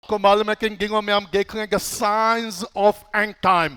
کو معلوم ہے کہ ان دنوں میں ہم دیکھ رہے ہیں کہ سائنز آف اینڈ ٹائم،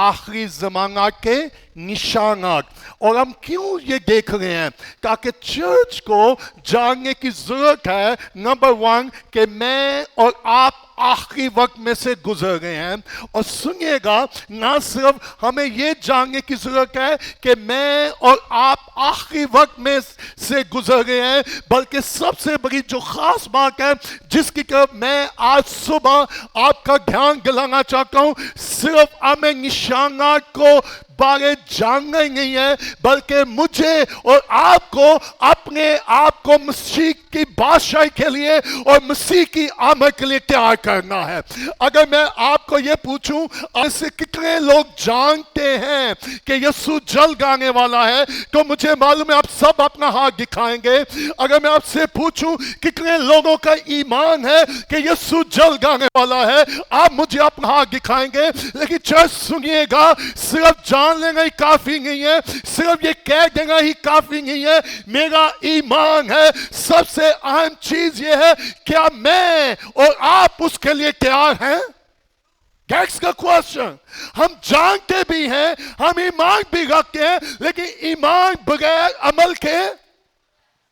آخری زمانہ کے نشانات. اور ہم کیوں یہ دیکھ رہے ہیں؟ تاکہ چرچ کو جاننے کی ضرورت ہے نمبر 1 کہ میں اور آپ آخری وقت میں سے گزر گئے ہیں. اور سنیے گا، نہ صرف ہمیں یہ جاننے کی ضرورت ہے کہ میں اور آپ آخری وقت میں سے گزر گئے ہیں، بلکہ سب سے بڑی جو خاص بات ہے جس کی طرف میں آج صبح آپ کا دھیان دلانا چاہتا ہوں، صرف ہمیں نشانات کو بارے جاننا ہی نہیں ہے، بلکہ مجھے اور آپ کو اپنے آپ کو مسیح کی بادشاہی کے لیے اور مسیح کی آمد کے لیے تیار کرنا ہے. اگر میں آپ کو یہ پوچھوں ایسے کتنے لوگ جانتے ہیں کہ یسوع جلد آنے والا ہے، تو مجھے معلوم ہے آپ سب اپنا ہاتھ دکھائیں گے. اگر میں آپ سے پوچھوں کتنے لوگوں کا ایمان ہے کہ یسوع جلد آنے والا ہے، آپ مجھے اپنا ہاتھ دکھائیں گے. لیکن چرچ سنیے گا، صرف جان لینا ہی کافی نہیں ہے، صرف یہ کہہ دینا ہی کافی نہیں ہے. میرا ایمان ہے، سب سے اہم چیز یہ ہے، کیا میں اور آپ اس کے لیے تیار ہیں؟ That's the question. ہم جانتے بھی ہیں، ہم ایمان بھی رکھتے ہیں، لیکن ایمان بغیر عمل کے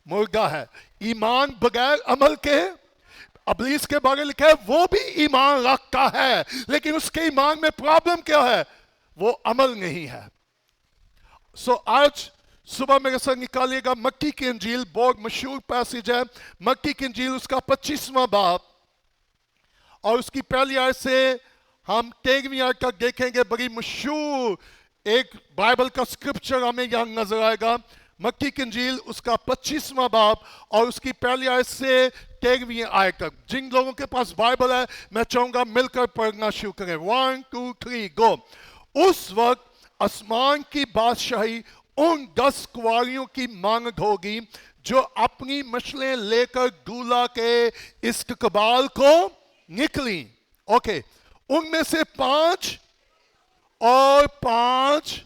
مردہ ہے. ایمان بغیر عمل کے، ابلیس کے بارے لکھا ہے وہ بھی ایمان رکھتا ہے، لیکن اس کے ایمان میں پرابلم کیا ہے؟ وہ عمل نہیں ہے. آج صبح میرے ساتھ نکالیے گا متی کی انجیل، بہت مشہور پیسیج ہے. متی کی انجیل اس کا 25واں باب اور اس کی پہلی آیت سے ہم 13ویں آیت تک دیکھیں گے. بڑی مشہور ایک بائبل کا سکرپچر ہمیں یہاں نظر آئے گا. متی کی انجیل اس کا 25واں باب اور اس کی پہلی آیت سے 13ویں آیت تک. جن لوگوں کے پاس بائبل ہے میں چاہوں گا مل کر پڑھنا شروع کریں. 1 2 3 گو. اس وقت آسمان کی بادشاہی ان 10 کنواریوں کی مانند ہوگی جو اپنی مشلیں لے کر دولہا کے استقبال کو نکلیں. اوکے، ان میں سے 5 اور 5.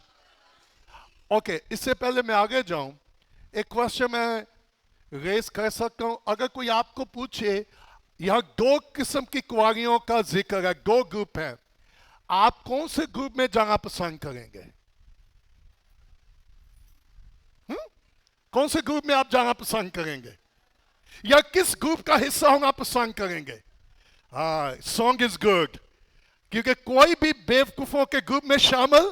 اوکے، اس سے پہلے میں آگے جاؤں، ایک کوشچن میں ریز کر سکتا ہوں. اگر کوئی آپ کو پوچھے یہاں 2 قسم کی کنواریوں کا ذکر ہے، 2 گروپ ہیں، آپ کون سے گروپ میں جانا پسند کریں گے؟ کون سے گروپ میں آپ جانا پسند کریں گے؟ یا کس گروپ کا حصہ ہونا پسند کریں گے؟ ہاں، سانگ از گڈ، کیونکہ کوئی بھی بیوقوفوں کے گروپ میں شامل.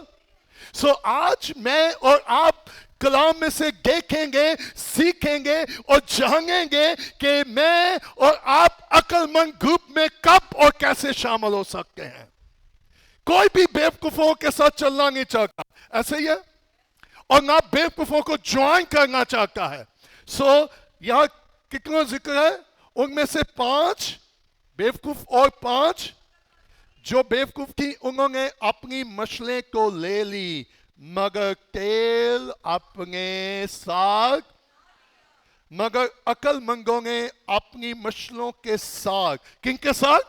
آج میں اور آپ کلام میں سے دیکھیں گے، سیکھیں گے اور جانیں گے کہ میں اور آپ عقل مند گروپ میں کب اور کیسے شامل ہو سکتے ہیں. کوئی بھی بیوقوفوں کے ساتھ چلنا نہیں چاہتا، ایسے ہی ہے، اور نہ بیوقوفوں کو جوائن کرنا چاہتا ہے. یہاں کتنا ذکر ہے؟ ان میں سے 5 بیوقوف اور 5 جو بیوقوف تھی انہوں نے اپنی مشلیں تو لے لی مگر تیل اپنے ساتھ، مگر عقل مندوں نے اپنی مشلوں کے ساتھ، کن کے ساتھ؟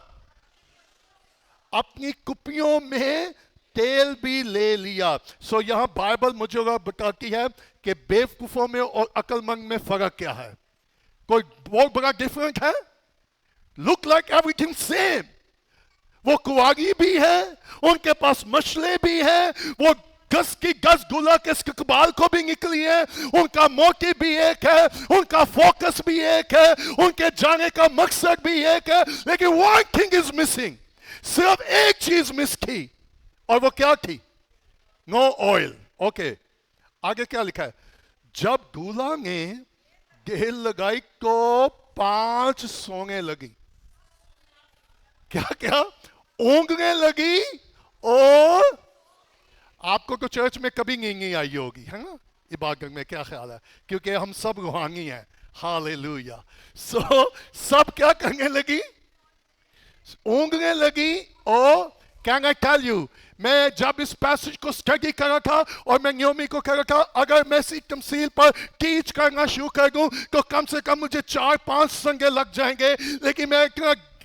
اپنی کپیوں میں تیل بھی لے لیا. یہاں بائبل مجھے بتاتی ہے کہ بیوقوفوں میں اور عقل مند میں فرق کیا ہے. کوئی بہت بڑا ڈیفرنٹ ہے؟ Look like everything same. وہ کنواری بھی ہے، ان کے پاس مشلیں بھی ہیں، وہ 10 کی 10 دولہا کے استقبال کو بھی نکلی ہے، ان کا موٹیو بھی ایک ہے، ان کا فوکس بھی ایک ہے، ان کے جانے کا مقصد بھی ایک ہے. لیکن one thing is missing. صرف ایک چیز مس تھی، اور وہ کیا تھی؟ نو آئل. اوکے، آگے کیا لکھا ہے؟ جب دولہا نے دیر لگائی تو 5 سونے لگی. کیا اونگنے لگی. اور آپ کو تو چرچ میں کبھی نہیں آئی ہوگی ہے نا عبادت میں، کیا خیال ہے؟ کیونکہ ہم سب روحانی ہیں. ہاللیلویا. سب کیا کرنے لگی؟ اونگنے لگی. اور کین آئی ٹیل یو، میں جب اس پیسج کو سٹڈی کر رہا تھا اور میں نیومی کو کر رہا تھا، اگر میں اسی تمثیل پر ٹیچ کرنا شروع کر دوں تو کم سے کم مجھے 4-5 سنگے لگ جائیں گے. لیکن میں اتنا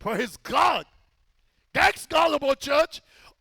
For his God, that's all about church।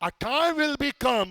A time will become,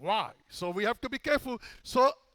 why? So we have to be careful. So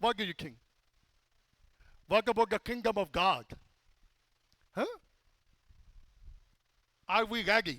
What do you think? What about the kingdom of God? Huh? Are we ready?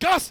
10।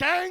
10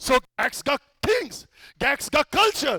So that's the things, that's the culture.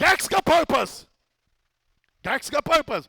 That's the purpose. That's the purpose.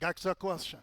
That's the question.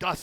10।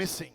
missing।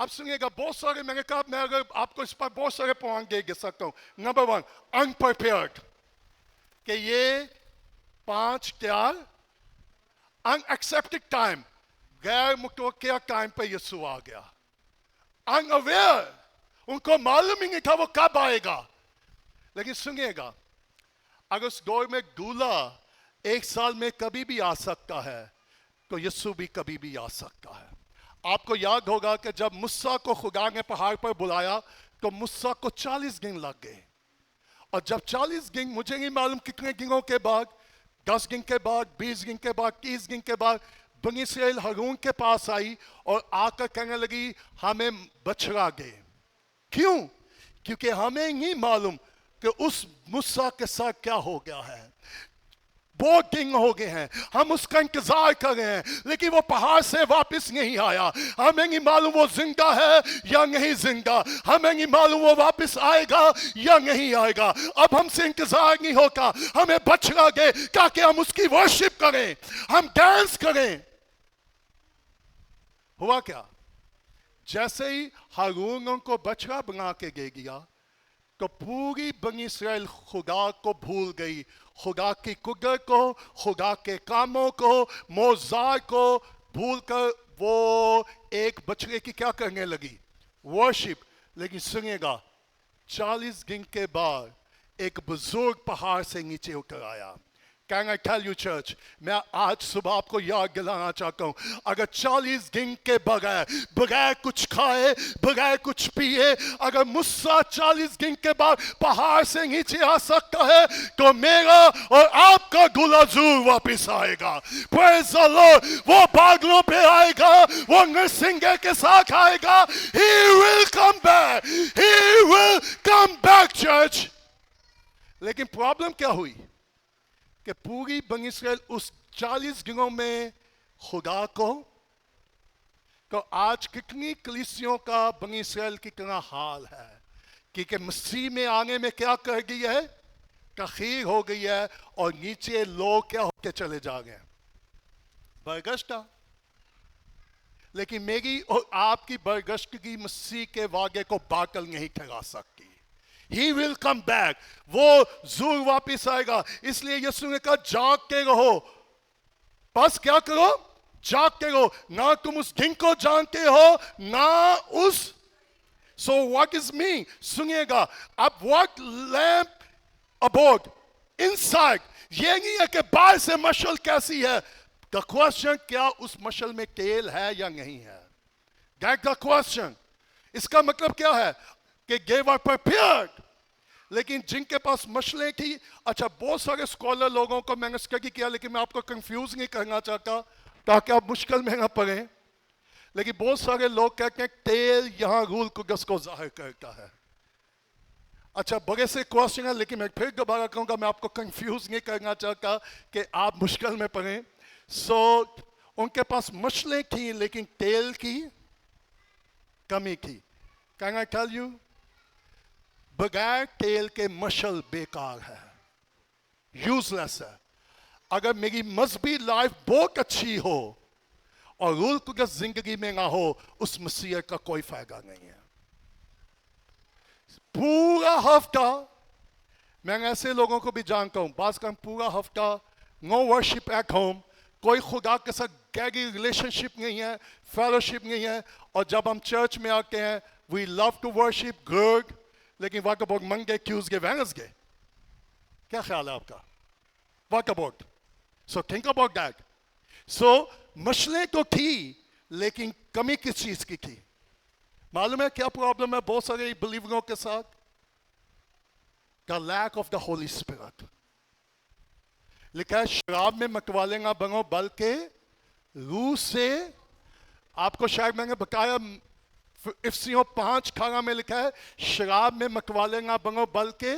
اب سنیے گا بہت سارے میں نے کہا میں اگر آپ کو اس پر بہت سارے پوائنٹ دے سکتا ہوں. نمبر 1 انپریپیئرڈ کہ یہ 5 کیا ان ایکسیپٹڈ ٹائم غیر متوقع ٹائم پہ یسوع آ گیا. ان اویئر ان کو معلوم ہی نہیں تھا وہ کب آئے گا. لیکن سنیے گا اگر اس دور میں دولہا 1 سال میں کبھی بھی آ سکتا ہے تو یسوع بھی کبھی بھی آ سکتا ہے. آپ کو یاد ہوگا کہ جب موسیٰ کو خدا نے پہاڑ پر بلایا تو موسیٰ کو 40 دن لگ گئے. اور جب 40 دن مجھے نہیں معلوم کتنے دنوں کے بعد 10 دن کے بعد 20 دن کے بعد 30 دن کے بعد بنی اسرائیل ہارون کے پاس آئی اور آ کر کہنے لگی ہمیں بچھڑا دے. کیوں؟ کیونکہ ہمیں نہیں معلوم کہ اس موسیٰ کے ساتھ کیا ہو گیا ہے. بہت دن ہو گئے ہیں ہم اس کا انتظار کر رہے ہیں لیکن وہ پہاڑ سے واپس نہیں آیا. ہمیں نہیں معلوم وہ زندہ ہے یا نہیں زندہ. ہمیں نہیں معلوم وہ واپس آئے گا یا نہیں آئے گا. اب ہم سے انتظار نہیں ہوگا. ہمیں بچھڑا دے تاکہ ہم اس کی ورشپ کریں, ہم ڈانس کریں. ہوا کیا؟ جیسے ہی ہارون ان کو بچڑا بنا کے دے گیا تو پوری بنی اسرائیل خدا کو بھول گئی, خدا کی قدرت کو, خدا کے کاموں کو, معجزات کو بھول کر وہ ایک بچڑے کی کیا کرنے لگی؟ ورشپ. لیکن سنیے گا 40 دن کے بعد ایک بزرگ پہاڑ سے نیچے اتر آیا. Can I tell you church, میں آج صبح آپ کو یاد دلانا چاہتا ہوں اگر 40 دن کے بغیر کچھ کھائے بغیر کچھ پیے اگر موسیٰ 40 دن کے بعد پہاڑ سے نیچے آ سکتا ہے تو میرا اور آپ کا دولہا ضرور واپس آئے گا. Praise the Lord. وہ بادلوں پہ آئے گا, وہ نرسنگے کے ساتھ آئے گا. He will come back. He will come back church. لیکن پرابلم کیا ہوئی کہ پوری بنی اسرائیل اس 40 دنوں میں خدا کو تو آج کتنی کلیسیوں کا بنی اسرائیل کی کتنا حال ہے کیونکہ مسیح میں آنے میں کیا کر گئی ہے؟ تاخیر ہو گئی ہے اور نیچے لوگ کیا ہو کے چلے جا گئے برگشتہ. لیکن میری اور آپ کی برگشتگی مسیح کے واقعے کو باطل نہیں ٹھہرا سکتی. He will come back. وہ ضرور واپس آئے گا. اس لیے یسوع نے کہا جاگتے رہو. بس کیا کرو؟ جاگتے رہو. نہ تم اس دن کو جانتے ہو نہ اس. So what is me? سنیے گا. اب what lamp about inside. یہ نہیں ہے کہ باہر سے مشعل کیسی ہے. The question کیا اس مشعل میں تیل ہے یا نہیں ہے. That's the question. اس کا مطلب کیا ہے کہ they were prepared. لیکن جن کے پاس مشلیں تھی, اچھا بہت سارے اسکالر لوگوں کو میں نے اسٹڈی کیا لیکن میں آپ کو کنفیوز نہیں کرنا چاہتا تاکہ آپ مشکل میں نہ پڑیں. لیکن بہت سارے لوگ کہتے ہیں تیل یہاں روح القدس کو ظاہر کرتا ہے. اچھا بڑے سے کوشچن ہے لیکن میں پھر دوبارہ کہوں گا میں آپ کو کنفیوز نہیں کرنا چاہتا کہ آپ مشکل میں پڑیں. سو ان کے پاس مشلیں تھیں لیکن تیل کی کمی تھی. Can I tell you? بغیر تیل کے مشعل بیکار ہے, یوز لیس ہے. اگر میری مذہبی لائف بہت اچھی ہو اور روح القدس زندگی میں نہ ہو اس مسیحیت کا کوئی فائدہ نہیں ہے. پورا ہفتہ میں ایسے لوگوں کو بھی جانتا ہوں بعض کا پورا ہفتہ نو ورشپ ایٹ ہوم, کوئی خدا کے ساتھ گہری ریلیشن شپ نہیں ہے, فیلوشپ نہیں ہے. اور جب ہم چرچ میں آتے ہیں we love to worship good لیکن what about Monday, Tuesday, Wednesday? کیا خیال ہے آپ کا؟ What about? So think about that. So مشلیں تو تھی لیکن کمی کس چیز کی تھی؟ معلوم ہے کیا پرابلم ہے بہت سارے بلیوروں کے ساتھ؟ The lack of the Holy Spirit. لکھا ہے شراب میں متوالے نہ بنو بلکہ روح سے. آپ کو شاید میں نے بتایا افسیوں 5:18 میں لکھا ہے شراب میں متوالے نہ بنو بلکہ.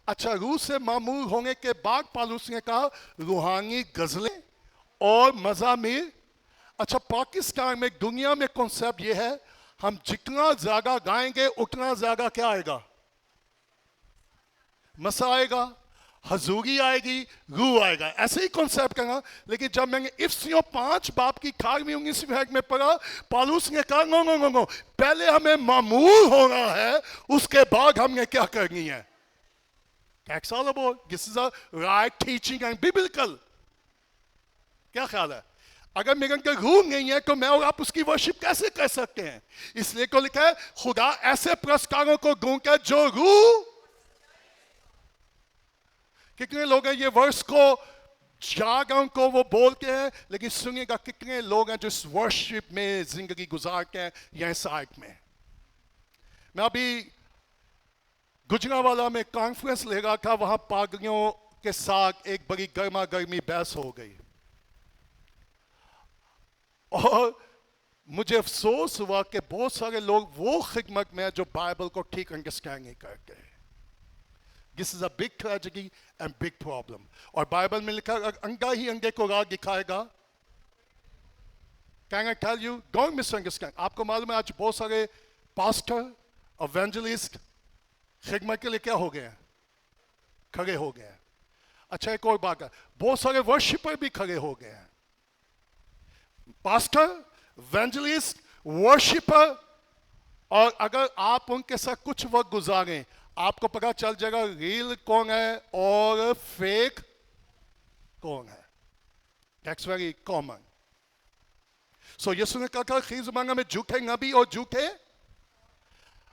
اچھا روح سے معمور ہونے کے بعد پالوس نے کہا روحانی غزلیں اور مزامیر. اچھا پاکستان میں دنیا میں کنسیپٹ یہ ہے ہم جتنا زیادہ گائیں گے اتنا زیادہ کیا آئے گا؟ مسا آئے گا. حضوری آئے گی، روح آئے گا، ایسے ہی کانسیپٹ کرنا. لیکن جب میں نے افسیوں 5 باب کی 18-19 میں پڑھا، پالوس نے کہا نو نو نو نو، پہلے ہمیں معمول ہونا ہے، اس کے بعد ہم نے کیا کرنی ہے. That's all about. This is a right teaching and biblical. کیا خیال ہے؟ اگر میرے اندر روح نہیں ہے تو میں اور آپ اس کی ورشپ کیسے کر سکتے ہیں؟ اس لیے کو لکھا ہے خدا ایسے پرستاروں کو ڈھونڈتا ہے جو روح. کتنے لوگ ہیں یہ ورس کو جاگن کو وہ بولتے ہیں، لیکن سنیے گا کتنے لوگ ہیں جو اس ورشپ میں زندگی گزارتے ہیں یا سائٹ میں. میں ابھی گجرانوالہ میں کانفرنس لے رہا تھا، وہاں پادریوں کے ساتھ ایک بڑی گرما گرمی بحث ہو گئی، اور مجھے افسوس ہوا کہ بہت سارے لوگ وہ خدمت میں جو بائبل کو ٹھیک انڈرسٹینڈ نہیں کرتے. This is a big tragedy and big problem. اور بائبل میں لکھا ہے انگا ہی انگے کو راہ دکھائے گا. Can I tell you? Don't misunderstand. آپ کو معلوم ہے آج بہت سارے پاسٹر، ایونجلسٹ خدمت کے لیے کیا ہو گئے ہیں؟ کھڑے ہو گئے ہیں. اچھا ایک اور بات ہے، بہت سارے ورشپر بھی کھڑے ہو گئے ہیں. پاسٹر، ایونجلسٹ، ورشپر، اور اگر آپ ان کے ساتھ کچھ وقت گزاریں آپ کو پتا چل جائے گا ریل کون ہے اور فیک کون ہے. That's very common. So یسوع نے کہا تھا خیر زمانہ میں جھوٹے نبی اور جھوٹے.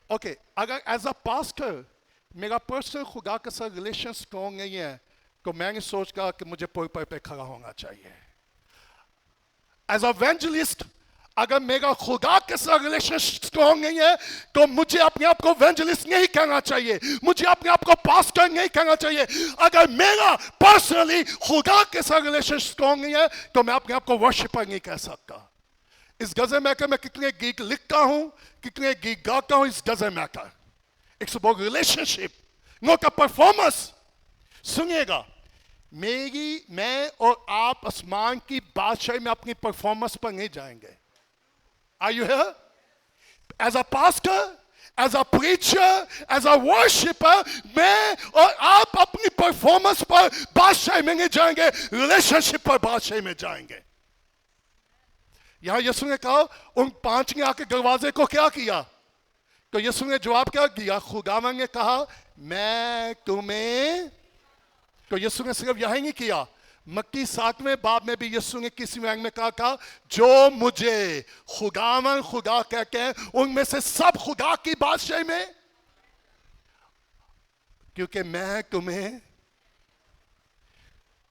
اوکے، اگر ایز اے پاسٹر میرا پرسنل خدا کے ساتھ ریلیشن اسٹرانگ نہیں ہے تو میں نے سوچ کہا کہ مجھے پوپر پہ کھڑا ہونا چاہیے. ایز اے ایونجلسٹ اگر میرا خدا کے ساتھ ریلیشن اسٹرانگ نہیں ہے تو مجھے اپنے آپ کو ایونجلسٹ نہیں کہنا چاہیے، مجھے اپنے آپ کو پاسٹر نہیں کہنا چاہیے. اگر میرا پرسنلی خدا کے ساتھ ریلیشن اسٹرانگ نہیں ہے تو میں اپنے آپ کو ورشپر نہیں کہہ سکتا. اس غزل میں کہ میں کتنے گیت لکھتا ہوں، کتنے گیت گاتا ہوں، اس غزل میں آتا ہے. It's about relationship, not a performance. سنیے گا، میں اور آپ آسمان کی بادشاہی میں اپنی پرفارمنس پر نہیں جائیں گے. Are you here? As a pastor, as a preacher, as a worshipper, میں اور آپ اپنی پرفارمنس پر بادشاہی میں نہیں جائیں گے، ریلیشن شپ پر بادشاہی میں جائیں گے. یہاں یسوع نے کہا ان 5 نے آ کے دروازے کو کیا کیا؟ تو یسوع نے جواب کیا دیا؟ خداوند نے کہا میں تمہیں. تو یسوع نے صرف یہی نہیں کیا، متی 7ویں باب میں بھی یسوع نے کسی رنگ میں کہا تھا جو مجھے خداوند خدا کہتے ہیں ان میں سے سب خدا کی بادشاہی میں، کیونکہ میں تمہیں.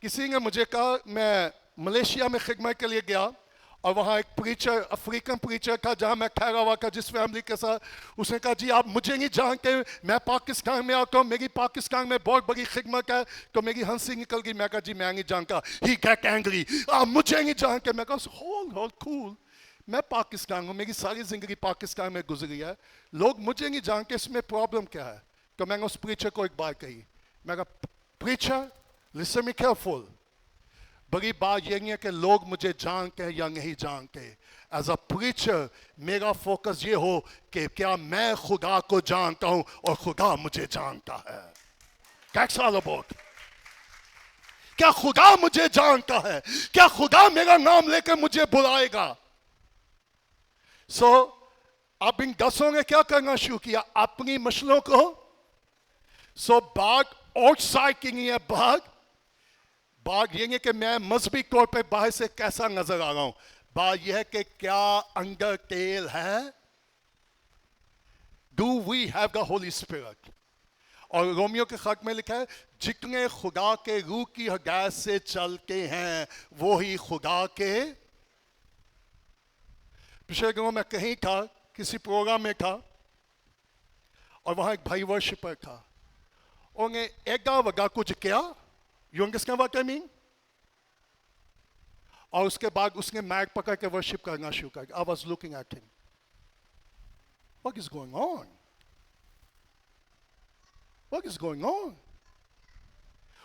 کسی نے مجھے کہا، میں ملیشیا میں خدمت کے لیے گیا اور وہاں ایک پریچر، افریقن پریچر تھا جہاں میں ٹھہرا ہوا تھا جس فیملی کے ساتھ. اس نے کہا جی آپ مجھے نہیں جانتے، میں پاکستان میں آتا ہوں، میری پاکستان میں بہت بڑی خدمت ہے. تو میری ہنسی نکل گئی، میں کہا جی میں نہیں جانتا. ہی گیٹ اینگری، آپ مجھے نہیں جانتے. میں کہا ہول کول، میں پاکستان ہوں، میری ساری زندگی پاکستان میں گزری ہے، لوگ مجھے نہیں جانتے، اس میں پرابلم کیا ہے؟ تو میں نے اس پریچر کو ایک بات کہی، میں کہا پریچر لسن می کیئرفل، بڑی بات یہ نہیں ہے کہ لوگ مجھے جانتے ہیں یا نہیں جانتے. ایز اے پریچر میرا فوکس یہ ہو کہ کیا میں خدا کو جانتا ہوں اور خدا مجھے جانتا ہے. That's all about. کیا خدا مجھے جانتا ہے؟ کیا خدا میرا نام لے کر مجھے بلائے گا؟ اب ان 10 نے کیا کرنا شروع کیا؟ اپنی مشلوں کو. بات آؤٹ سائڈ کی نہیں ہے، بات یہ ہے کہ میں مذہبی طور پہ باہر سے کیسا نظر آ رہا ہوں، بات یہ ہے کہ کیا اندر تیل ہے. Do we have the Holy Spirit? اور رومیو کے خط میں لکھا ہے جتنے خدا کے روح کی ہدایت سے چلتے ہیں وہی خدا کے. پچھلے دنوں میں کہیں تھا، کسی پروگرام میں تھا، اور وہاں ایک بھائی ورشپر تھا، انہوں نے ایک وگا کچھ کیا. You understand what I mean? اور اس کے بعد اس نے مائک پکڑ کے ورشپ کرنا شروع کر دیا. I was looking at him. What is going on? What is going on?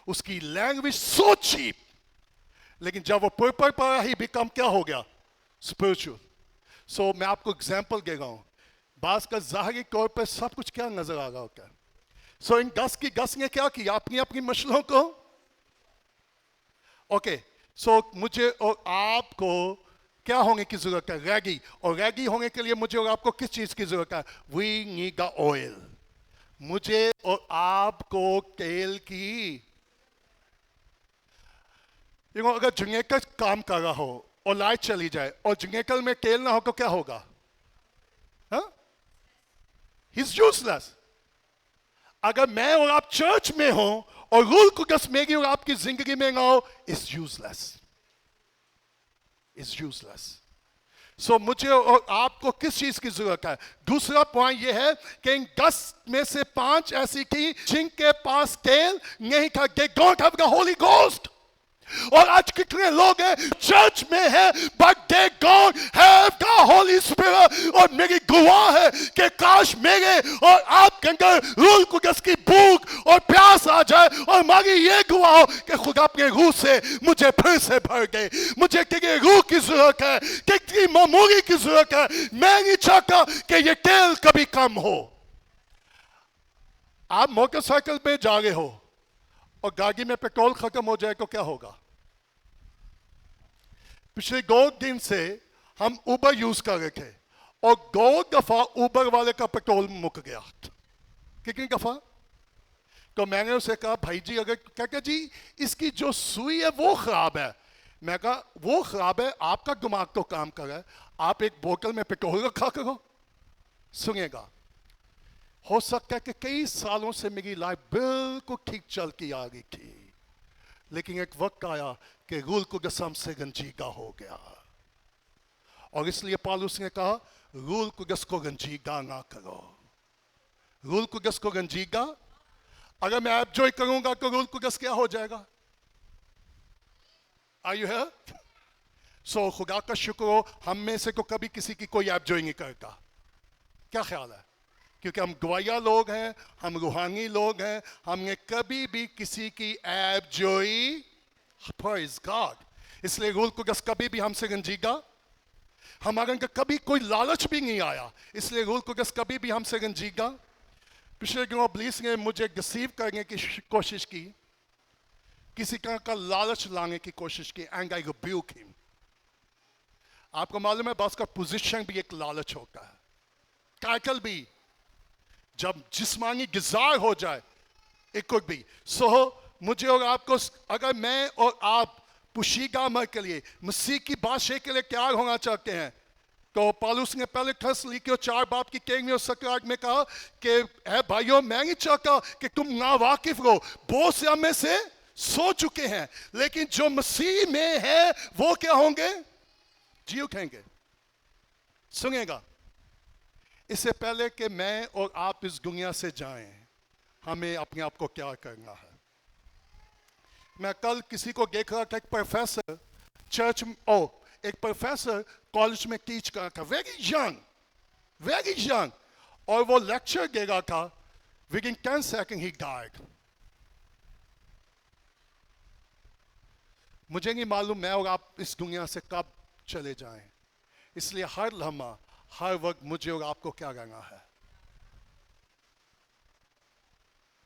اس کی لینگویج so cheap. لیکن جب وہ پرپر پڑا ہی بیکم کیا ہو گیا؟ spiritual. میں آپ کو اگزامپل دے رہا ہوں. بعض کا ظاہری طور پہ سب کچھ کیا نظر آ رہا ہوتا ہے. سو ان گس نے کیا کیا؟ اپنی اپنی مشلوں کو اوکے. سو مجھے اور آپ کو کیا ہونے کی ضرورت ہے؟ ریگی. اور ریگی ہونے کے لیے مجھے اور آپ کو کس چیز کی ضرورت ہے؟ We need the oil. مجھے اور آپ کو تیل کی اگر جنریٹر کام کر رہا ہو اور لائٹ چلی جائے اور جنریٹر میں تیل نہ ہو تو کیا ہوگا؟ He's useless. اگر میں اور آپ چرچ میں ہوں اور روح القدس میری اور آپ کی زندگی میں نہ ہو, it's useless. It's useless. سو مجھے اور آپ کو کس چیز کی ضرورت ہے؟ دوسرا پوائنٹ یہ ہے کہ ان 10 میں سے 5 ایسی تھی جن کے پاس تیل نہیں تھا. They don't have the Holy Ghost. اور آج کتنے لوگ ہیں چرچ میں ہیں but they don't have the Holy Spirit. اور میری گواہ ہے کہ کاش میرے اور آپ کے اندر روح القدس کی بھوک اور پیاس آ جائے اور ہماری یہ گواہ ہو کہ خدا اپنے روح سے مجھے پھر سے بھر دے. مجھے تیرے روح کی ضرورت ہے, تیری معمولی کی ضرورت ہے. میں نہیں چاہتا کہ یہ تیل کبھی کم ہو. آپ موٹر سائیکل پہ جا رہے ہو اور گاڑی میں پیٹرول ختم ہو جائے تو کیا ہوگا؟ پچھلے 2 دن سے ہم اوبر یوز کر رہے تھے اور 2 دفعہ اوبر والے کا پیٹرول مک گیا. کتنی دفعہ؟ تو میں نے اسے کہا بھائی جی اگر کہتے جی اس کی جو سوئی ہے وہ خراب ہے. میں کہا وہ خراب ہے, آپ کا دماغ تو کام کر رہا ہے, آپ ایک بوتل میں پیٹرول رکھا کرو. سنیے گا, ہو سکتا ہے کہ کئی سالوں سے میری لائف بالکل ٹھیک چلتی آ رہی تھی لیکن ایک وقت آیا کہ روح القدس ہم سے رنجیدہ ہو گیا. اور اس لیے پالوس نے کہا روح القدس کو رنجیدہ نہ کرو. روح القدس کو رنجیدہ, اگر میں ایبجوائے کروں گا تو روح القدس کیا ہو جائے گا؟ Are you here? سو خدا کا شکر ہو ہم میں سے کو کبھی کسی کی کوئی ایبجوائے نہیں کرتا. کیا خیال ہے؟ کیونکہ ہم گویا لوگ ہیں, ہم روحانی لوگ ہیں, ہم نے کبھی بھی کسی کی ایبجوئی praise God. اس لیے روح القدس کبھی بھی ہم سے رنجیدہ, ہمارے اندر کبھی کوئی لالچ بھی نہیں آیا, اس لیے روح القدس کبھی بھی ہم سے رنجیدہ. پچھلے دنوں ابلیس نے مجھے ڈسیو کرنے کی کوشش کی, کسی طرح کا لالچ لانے کی کوشش کی, اینڈ آئی ریبیوک ہم. آپ کو معلوم ہے بعض کا پوزیشن بھی ایک لالچ ہوتا ہے, ٹائٹل بھی, جب جسمانی گزار ہو جائے ایک کوئی بھی. سو مجھے اور آپ کو اگر میں اور آپ پوشیدہ عمل کے لیے مسیح کی بادشاہی کے لیے تیار ہونا چاہتے ہیں تو پالوس نے پہلے تھسلونیکی اور 4 باب کی 13 اور 17 میں کہا کہ اے بھائیو میں نہیں چاہتا کہ تم ناواقف رہو, بہت سے ہم میں سے سو چکے ہیں لیکن جو مسیح میں ہے وہ کیا ہوں گے؟ جی اٹھیں گے. سنیں گا, اس سے پہلے کہ میں اور آپ اس دنیا سے جائیں ہمیں اپنے آپ کو کیا کرنا ہے. میں کل کسی کو دیکھ رہا تھا, ایک پروفیسر چرچ ایک پروفیسر کالج میں ٹیچ کر رہا تھا, ویری ینگ, اور وہ لیکچر دے رہا تھا. within 10 seconds he died. مجھے نہیں معلوم میں اور آپ اس دنیا سے کب چلے جائیں, اس لیے ہر لمحہ ہر وقت مجھے اور آپ کو کیا کرنا ہے؟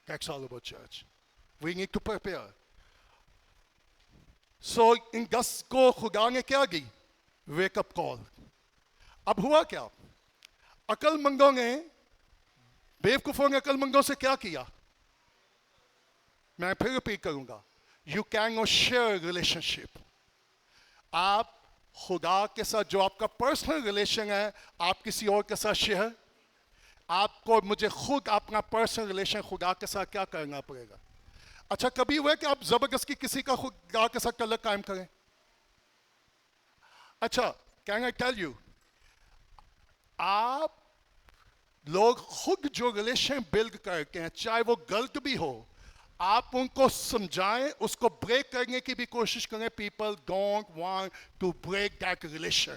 That's all about church. We need to prepare. سو ان 10 کو خدا نے کیا دی؟ ویک اپ کال. اب ہوا کیا؟ عقل مندوں نے, بیوقوفوں نے عقل مندوں سے کیا کیا؟ میں پھر ریپیٹ کروں گا, you can not share relationship. آپ خدا کے ساتھ جو آپ کا پرسنل ریلیشن ہے آپ کسی اور کے ساتھ شیئر, آپ کو مجھے خود اپنا پرسنل ریلیشن خدا کے ساتھ کیا کرنا پڑے گا. اچھا کبھی ہوا ہے کہ آپ زبردستی کسی کا خدا کے ساتھ تعلق قائم کریں؟ اچھا کین آئی ٹیل یو, آپ لوگ خود جو ریلیشن بلڈ کرتے ہیں چاہے وہ غلط بھی ہو, آپ ان کو سمجھائیں, اس کو بریک کرنے کی بھی کوشش کریں. People don't want to break that relation.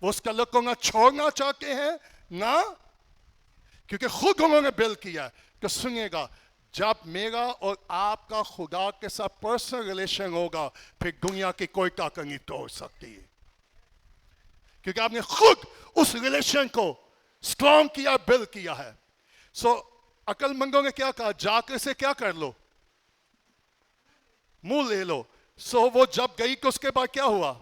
وہ اس تعلق کو نہ چھوڑنا چاہتے ہیں نہ, کیونکہ خود انہوں نے بلڈ کیا. تو سنیے گا, جب میرا اور آپ کا خدا کے ساتھ پرسنل ریلیشن ہوگا پھر دنیا کی کوئی طاقت نہیں توڑ سکتی, کیونکہ آپ نے خود اس ریلیشن کو اسٹرانگ کیا, بلڈ کیا ہے. سو عقل مندوں نے کیا کہا؟ جا کر سے کیا کر لو؟ منہ لے لو. سو وہ جب گئی کہ اس کے بعد کیا ہوا؟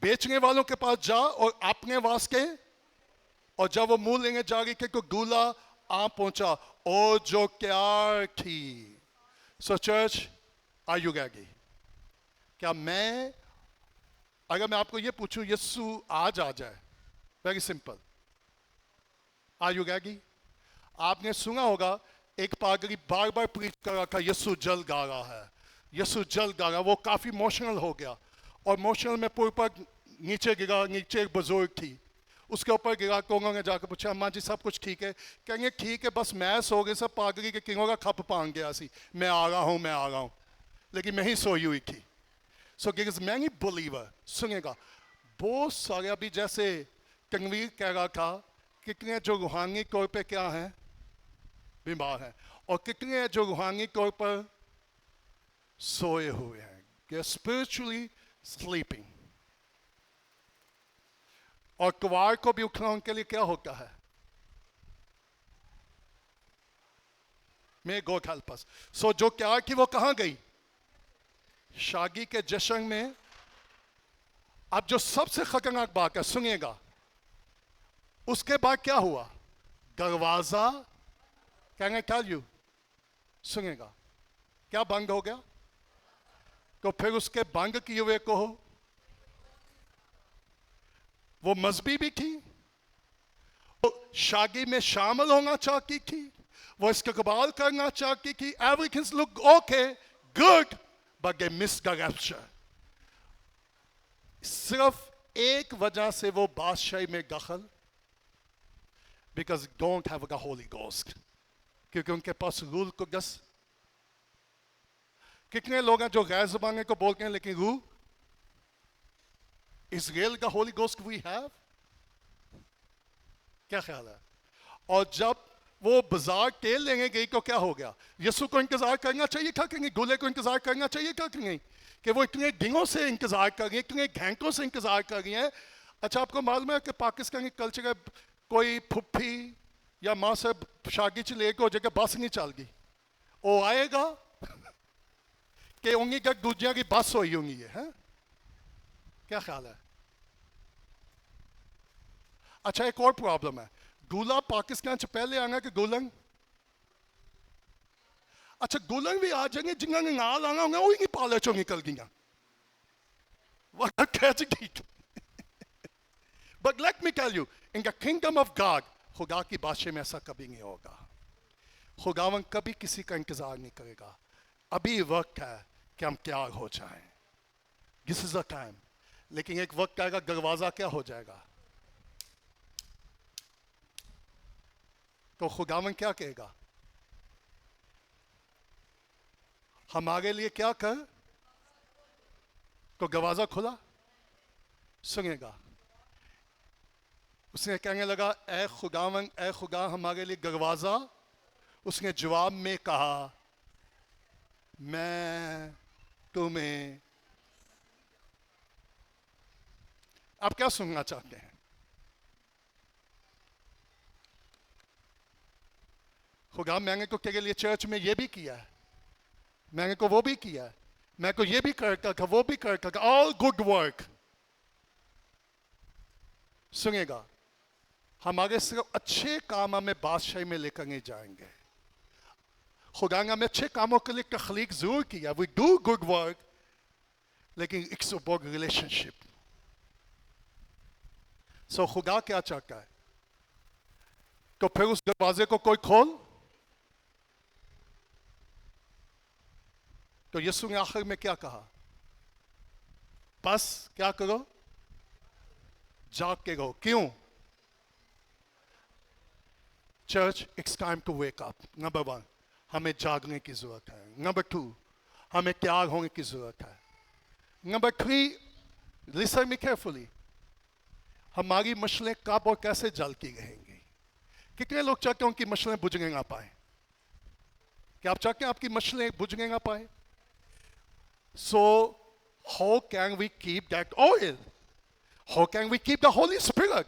بیچنے والوں کے پاس جا اور اپنے واسطے. اور جب وہ منہ لینے جا رہی کہ کوئی دولہا آ پہنچا اور جو پیار تھی. سو چرچ آر یو ریڈی؟ کیا اگر میں آپ کو یہ پوچھوں یسوع آج آ جائے، very simple, are you ready? آپ نے سنا ہوگا ایک پادری بار بار پریچ کر رہا تھا یسوع جلد آ رہا ہے، یسوع جلد آ رہا ہے. وہ کافی ایموشنل ہو گیا اور ایموشنل میں پر نیچے گرا. نیچے ایک بزرگ تھی، اس کے اوپر گرا کے انہوں نے جا کے پوچھا اماں جی سب کچھ ٹھیک ہے؟ کہیں گے ٹھیک ہے، بس میں سو گئی سب پادری کے کنگوں کا کھپ پان گیا سی، میں آ رہا ہوں لیکن میں ہی سوئی ہوئی تھی. سو there is many believer. سنیے گا، بہت سارے ابھی جیسے تنویر کہہ رہا تھا، کتنے جو روحانی طور پہ کیا ہیں؟ بیمار ہیں. اور کتنے ہیں جو روحانی طور پر سوئے ہوئے ہیں. They are spiritually sleeping. اور کوار کو بھی اٹھنا ان کے لیے کیا ہوتا ہے؟ May God help us. سو جو کیا کی وہ کہاں گئی؟ شادی کے جشن میں. اب جو سب سے خطرناک بات ہے سنیے گا، اس کے بعد کیا ہوا؟ دروازہ Can I tell you؟ سنیے گا، کیا بند ہو گیا؟ تو پھر اس کے بند کیے ہوئے کو وہ مذہبی بھی تھی، وہ شادی میں شامل ہونا چاہتی تھی، وہ استقبال کرنا چاہتی تھی. Everything look okay, good, but they missed the rapture. صرف ایک وجہ سے وہ بادشاہی میں دخل، because they don't have the Holy Ghost. کیونکہ ان کے پاس روح القدس. کتنے لوگ ہیں جو غیر زبانیں کو بولتے ہیں لیکن روح Is real the Holy Ghost we have؟ کیا خیال ہے؟ اور جب وہ بازار تیل لینے گئی تو کیا ہو گیا؟ یسوع کو انتظار کرنا چاہیے تھا کہ نہیں؟ دولہے کو انتظار کرنا چاہیے تھا کہ نہیں؟ کہ وہ اتنے دنوں سے انتظار کر رہی ہیں، اتنے گھنٹوں سے انتظار کر رہی ہیں. اچھا آپ کو معلوم ہے کہ پاکستانی کلچر ہے، کوئی پھپھی یا ماں سے شادی چ لے کے ہو جائے کہ بس نہیں چل گئی، وہ آئے گا کہ انگی کا دوجیاں کی بس ہوئی ہوں گی ہے. کیا خیال ہے؟ اچھا ایک اور پرابلم ہے، دولہا پاکستان سے پہلے آنا کہ دلہن؟ اچھا دلہن بھی آ جائیں گے، جنہوں نے نال آنا ہوگا وہی نہیں پالے چوں نکل گیا. What a tragedy. But let me tell you, in the kingdom of God, خدا کی بادشاہی میں ایسا کبھی نہیں ہوگا. خداوند کبھی کسی کا انتظار نہیں کرے گا. ابھی وقت ہے کہ ہم تیار ہو جائیں. This is the time. لیکن ایک وقت آئے گا دروازہ کیا ہو جائے گا. تو خداوند کیا کہے گا؟ ہمارے لیے کیا کر؟ تو دروازہ کھلا. سنیے گا، اس نے کہنے لگا اے خداوند، اے خدا ہمارے لیے دروازہ. اس نے جواب میں کہا میں تمہیں. آپ کیا سننا چاہتے ہیں؟ خدا میں نے تو تیرے لیے چرچ میں یہ بھی کیا ہے، میں نے کو وہ بھی کیا ہے، میں کو یہ بھی کرتا تھا، وہ بھی کرتا تھا. All good work. سنیے گا، ہمارے صرف اچھے کام ہمیں بادشاہی میں لے کر نہیں جائیں گے. خدا نے ہمیں اچھے کاموں کے لیے تخلیق ضرور کیا. وی ڈو گڈ ورک، لیکن اٹس اباؤٹ ریلیشن شپ. سو خدا کیا چاہتا ہے؟ تو پھر اس دروازے کو کوئی کھول. تو یسوع نے آخر میں کیا کہا؟ بس کیا کرو؟ جاگ کے رہو. کیوں؟ Church it's time to wake up. Number 1 ہمیں جاگنے کی ضرورت ہے. نمبر 2 ہمیں تیار ہونے کی ضرورت ہے. Number 3 listen me carefully. ہماری مشلیں کب اور کیسے جلتی رہیں گی؟ کتنے لوگ چاہتے ہیں ان کی مشلیں بجھنے نہ پائیں؟ کیا آپ چاہتے ہیں آپ کی مشلیں بجھنے نہ پائیں؟ So how can we keep that oil? How can we keep the Holy Spirit?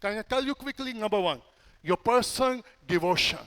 Can I tell you quickly? Number one, your personal devotion.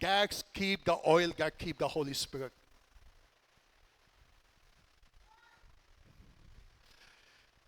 Gags keep the oil, gag keep the Holy Spirit.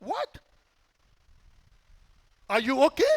What? Are you okay?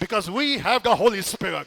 Because we have the Holy Spirit.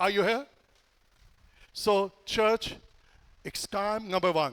Are you here? So church, it's time. Number one,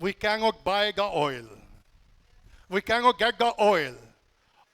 we cannot buy the oil, we cannot get the oil,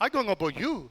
I don't know about you,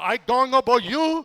I don't know about you,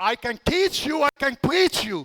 I can teach you, I can preach you.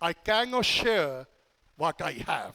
I cannot share what I have.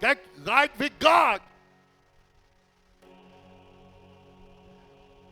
Get right with God.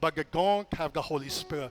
but they don't have the Holy Spirit,